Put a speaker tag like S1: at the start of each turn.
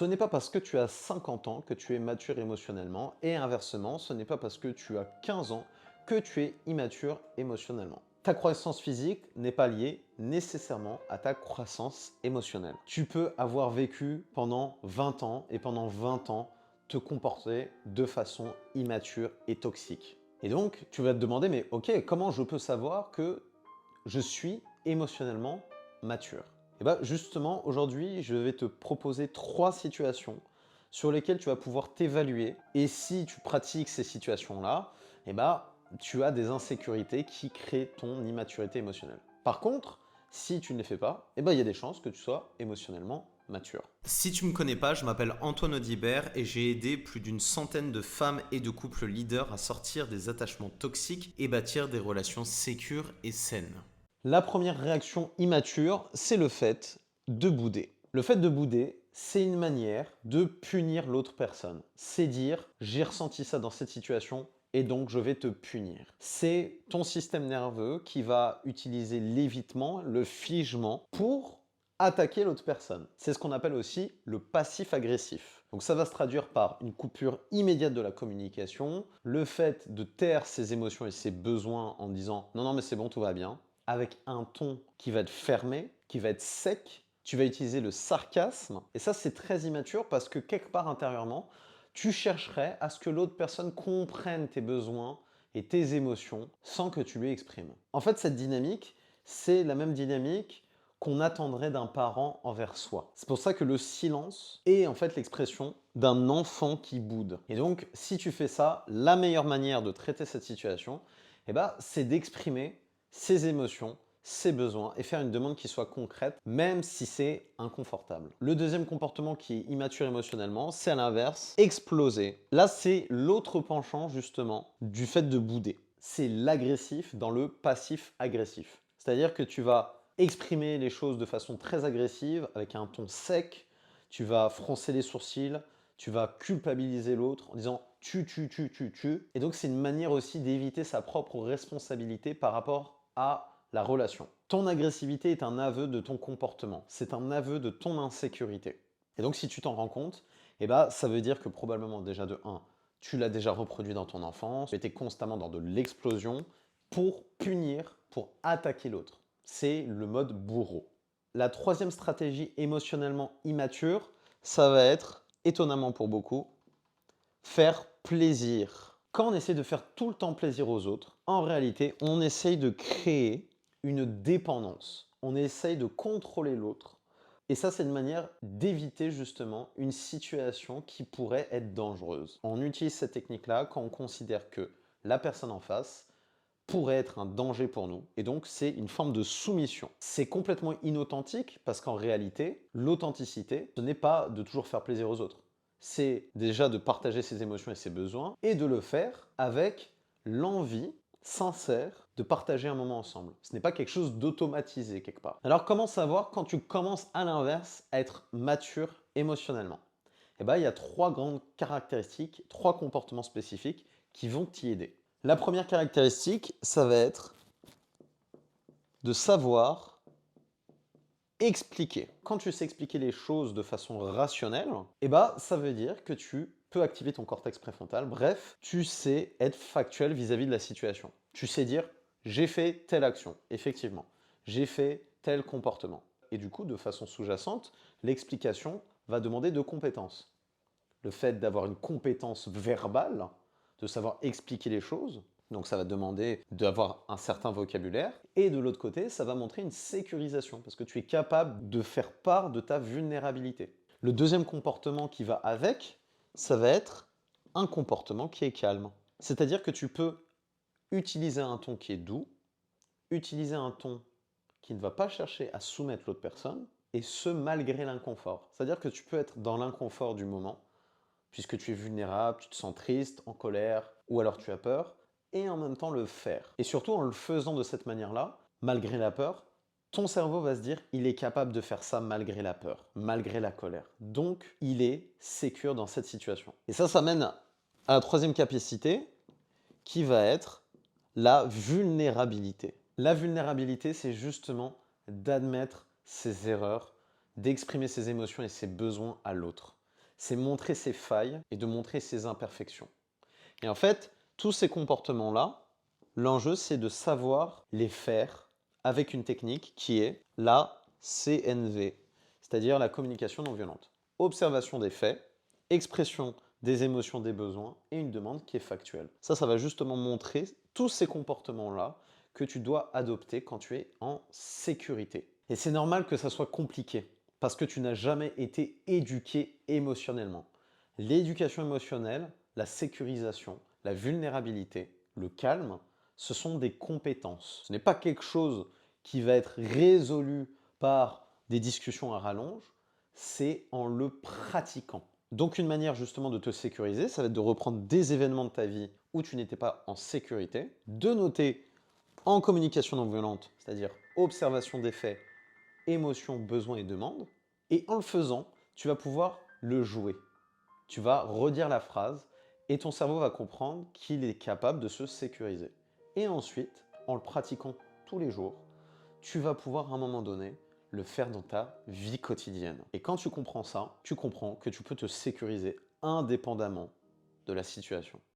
S1: Ce n'est pas parce que tu as 50 ans que tu es mature émotionnellement et inversement, ce n'est pas parce que tu as 15 ans que tu es immature émotionnellement. Ta croissance physique n'est pas liée nécessairement à ta croissance émotionnelle. Tu peux avoir vécu pendant 20 ans et pendant 20 ans te comporter de façon immature et toxique. Et donc, tu vas te demander, mais ok, comment je peux savoir que je suis émotionnellement mature? Et bien justement, aujourd'hui, je vais te proposer 3 situations sur lesquelles tu vas pouvoir t'évaluer. Et si tu pratiques ces situations-là, et ben, tu as des insécurités qui créent ton immaturité émotionnelle. Par contre, si tu ne les fais pas, et ben, il y a des chances que tu sois émotionnellement mature.
S2: Si tu me connais pas, je m'appelle Antoine Audibert et j'ai aidé plus d'une centaine de femmes et de couples leaders à sortir des attachements toxiques et bâtir des relations sécures et saines.
S1: La première réaction immature, c'est le fait de bouder. Le fait de bouder, c'est une manière de punir l'autre personne. C'est dire, j'ai ressenti ça dans cette situation et donc je vais te punir. C'est ton système nerveux qui va utiliser l'évitement, le figement pour attaquer l'autre personne. C'est ce qu'on appelle aussi le passif agressif. Donc ça va se traduire par une coupure immédiate de la communication, le fait de taire ses émotions et ses besoins en disant non non mais c'est bon, tout va bien, avec un ton qui va être fermé, qui va être sec. Tu vas utiliser le sarcasme. Et ça, c'est très immature parce que quelque part intérieurement, tu chercherais à ce que l'autre personne comprenne tes besoins et tes émotions sans que tu lui exprimes. En fait, cette dynamique, c'est la même dynamique qu'on attendrait d'un parent envers soi. C'est pour ça que le silence est en fait l'expression d'un enfant qui boude. Et donc, si tu fais ça, la meilleure manière de traiter cette situation, c'est d'exprimer ses émotions, ses besoins et faire une demande qui soit concrète, même si c'est inconfortable. Le deuxième comportement qui est immature émotionnellement, c'est à l'inverse, exploser. Là, c'est l'autre penchant justement du fait de bouder. C'est l'agressif dans le passif agressif. C'est-à-dire que tu vas exprimer les choses de façon très agressive, avec un ton sec, tu vas froncer les sourcils, tu vas culpabiliser l'autre en disant tu. Et donc c'est une manière aussi d'éviter sa propre responsabilité par rapport à la relation. Ton agressivité est un aveu de ton comportement, c'est un aveu de ton insécurité. Et donc si tu t'en rends compte, ça veut dire que probablement déjà de 1, tu l'as déjà reproduit dans ton enfance, tu étais constamment dans de l'explosion pour punir, pour attaquer l'autre. C'est le mode bourreau. La troisième stratégie émotionnellement immature, ça va être, étonnamment pour beaucoup, faire plaisir. Quand on essaie de faire tout le temps plaisir aux autres, en réalité, on essaye de créer une dépendance. On essaye de contrôler l'autre. Et ça, c'est une manière d'éviter justement une situation qui pourrait être dangereuse. On utilise cette technique-là quand on considère que la personne en face pourrait être un danger pour nous. Et donc, c'est une forme de soumission. C'est complètement inauthentique parce qu'en réalité, l'authenticité, ce n'est pas de toujours faire plaisir aux autres. C'est déjà de partager ses émotions et ses besoins et de le faire avec l'envie sincère de partager un moment ensemble. Ce n'est pas quelque chose d'automatisé quelque part. Alors, comment savoir quand tu commences à l'inverse à être mature émotionnellement? Il y a 3 grandes caractéristiques, 3 comportements spécifiques qui vont t'y aider. La première caractéristique, ça va être de savoir expliquer. Quand tu sais expliquer les choses de façon rationnelle, ça veut dire que tu peux activer ton cortex préfrontal. Bref, tu sais être factuel vis-à-vis de la situation. Tu sais dire j'ai fait telle action, effectivement. J'ai fait tel comportement. Et du coup, de façon sous-jacente, l'explication va demander de compétences. Le fait d'avoir une compétence verbale, de savoir expliquer les choses, donc ça va demander d'avoir un certain vocabulaire, et de l'autre côté, ça va montrer une sécurisation, parce que tu es capable de faire part de ta vulnérabilité. Le deuxième comportement qui va avec, ça va être un comportement qui est calme. C'est-à-dire que tu peux utiliser un ton qui est doux, utiliser un ton qui ne va pas chercher à soumettre l'autre personne, et ce malgré l'inconfort. C'est-à-dire que tu peux être dans l'inconfort du moment, puisque tu es vulnérable, tu te sens triste, en colère, ou alors tu as peur, et en même temps le faire. Et surtout en le faisant de cette manière-là, malgré la peur, ton cerveau va se dire il est capable de faire ça malgré la peur, malgré la colère. Donc il est sécure dans cette situation. Et ça mène à la troisième capacité qui va être la vulnérabilité. La vulnérabilité, c'est justement d'admettre ses erreurs, d'exprimer ses émotions et ses besoins à l'autre. c'est montrer ses failles et de montrer ses imperfections. Et en fait, tous ces comportements-là, l'enjeu, c'est de savoir les faire avec une technique qui est la CNV, c'est-à-dire la communication non violente. Observation des faits, expression des émotions, des besoins et une demande qui est factuelle. Ça va justement montrer tous ces comportements-là que tu dois adopter quand tu es en sécurité. Et c'est normal que ça soit compliqué parce que tu n'as jamais été éduqué émotionnellement. L'éducation émotionnelle, la sécurisation, la vulnérabilité, le calme, ce sont des compétences. Ce n'est pas quelque chose qui va être résolu par des discussions à rallonge, c'est en le pratiquant. Donc une manière justement de te sécuriser, ça va être de reprendre des événements de ta vie où tu n'étais pas en sécurité, de noter en communication non violente, c'est-à-dire observation des faits, émotions, besoins et demandes, et en le faisant, tu vas pouvoir le jouer. Tu vas redire la phrase et ton cerveau va comprendre qu'il est capable de se sécuriser. Et ensuite, en le pratiquant tous les jours, tu vas pouvoir à un moment donné le faire dans ta vie quotidienne. Et quand tu comprends ça, tu comprends que tu peux te sécuriser indépendamment de la situation.